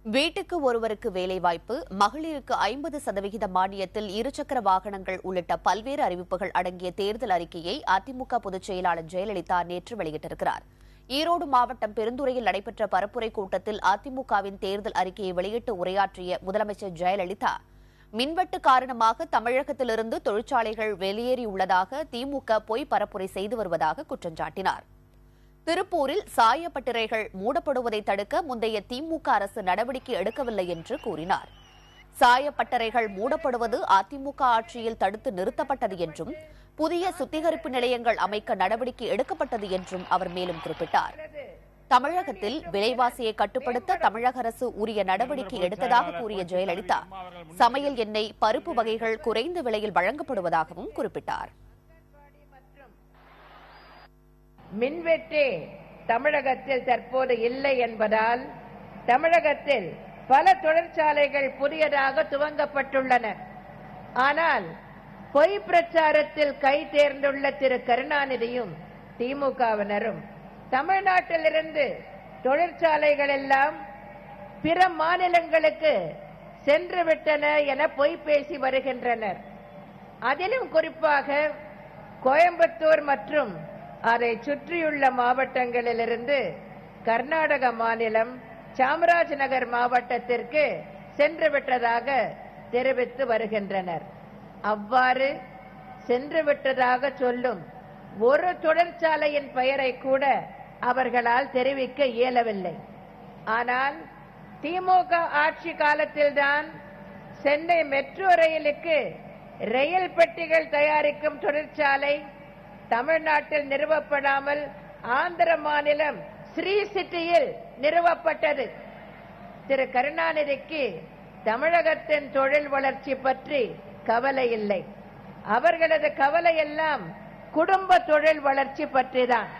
வீட்டுக்கு ஒருவருக்கு வேலைவாய்ப்பு, மகளிருக்கு 50% மானியத்தில் இருசக்கர வாகனங்கள் உள்ளிட்ட பல்வேறு அறிவிப்புகள் அடங்கிய தேர்தல் அறிக்கையை அதிமுக பொதுச் செயலாளர் ஜெயலலிதா நேற்று வெளியிட்டிருக்கிறார். ஈரோடு மாவட்டம் பெருந்துறையில் நடைபெற்ற பரப்புரை கூட்டத்தில் அதிமுகவின் தேர்தல் அறிக்கையை வெளியிட்டு உரையாற்றிய முதலமைச்சர் ஜெயலலிதா, மின்வெட்டு காரணமாக தமிழகத்திலிருந்து தொழிற்சாலைகள் வெளியேறியுள்ளதாக திமுக பொய் பரப்புரை செய்து வருவதாக குற்றம் சாட்டினார். திருப்பூரில் சாயப்பட்டறைகள் மூடப்படுவதை தடுக்க முந்தைய திமுக அரசு நடவடிக்கை எடுக்கவில்லை என்று கூறினார். சாயப்பட்டறைகள் மூடப்படுவது அதிமுக ஆட்சியில் தடுத்து நிறுத்தப்பட்டது என்றும், புதிய சுத்திகரிப்பு நிலையங்கள் அமைக்க நடவடிக்கை எடுக்கப்பட்டது என்றும் அவர் மேலும் குறிப்பிட்டார். தமிழகத்தில் விலைவாசியை கட்டுப்படுத்த தமிழக அரசு உரிய நடவடிக்கை எடுத்ததாக கூறிய ஜெயலலிதா, சமையல் எண்ணெய், பருப்பு வகைகள் குறைந்த விலையில் வழங்கப்படுவதாகவும் குறிப்பிட்டார். மின்வெட்டு தமிழகத்தில் தற்போது இல்லை என்பதால் தமிழகத்தில் பல தொழிற்சாலைகள் புதியதாக துவங்கப்பட்டுள்ளன. ஆனால் பொய் பிரச்சாரத்தில் கை தேர்ந்துள்ள திரு கருணாநிதியும் திமுகவினரும் தமிழ்நாட்டிலிருந்து தொழிற்சாலைகள் எல்லாம் பிற மாநிலங்களுக்கு சென்றுவிட்டன என பொய் பேசி வருகின்றனர். அதிலும் குறிப்பாக கோயம்புத்தூர் மற்றும் அதை சுற்றியுள்ள மாவட்டங்களிலிருந்து கர்நாடக மாநிலம் சாமராஜநகர் மாவட்டத்திற்கு சென்றுவிட்டதாக தெரிவித்து வருகின்றனர். அவ்வாறு சென்றுவிட்டதாக சொல்லும் ஒரு தொழிற்சாலையின் பெயரை கூட அவர்களால் தெரிவிக்க இயலவில்லை. ஆனால் திமுக ஆட்சி காலத்தில்தான் சென்னை மெட்ரோ ரயிலுக்கு ரயில் பெட்டிகள் தயாரிக்கும் தொழிற்சாலை தமிழ்நாட்டில் நிறுவப்படாமல் ஆந்திர மாநிலம் ஸ்ரீ சிட்டியில் நிறுவப்பட்டது. திரு கருணாநிதிக்கு தமிழகத்தின் தொழில் வளர்ச்சி பற்றி கவலை இல்லை. அவர்களது கவலை எல்லாம் குடும்ப தொழில் வளர்ச்சி பற்றிதான்.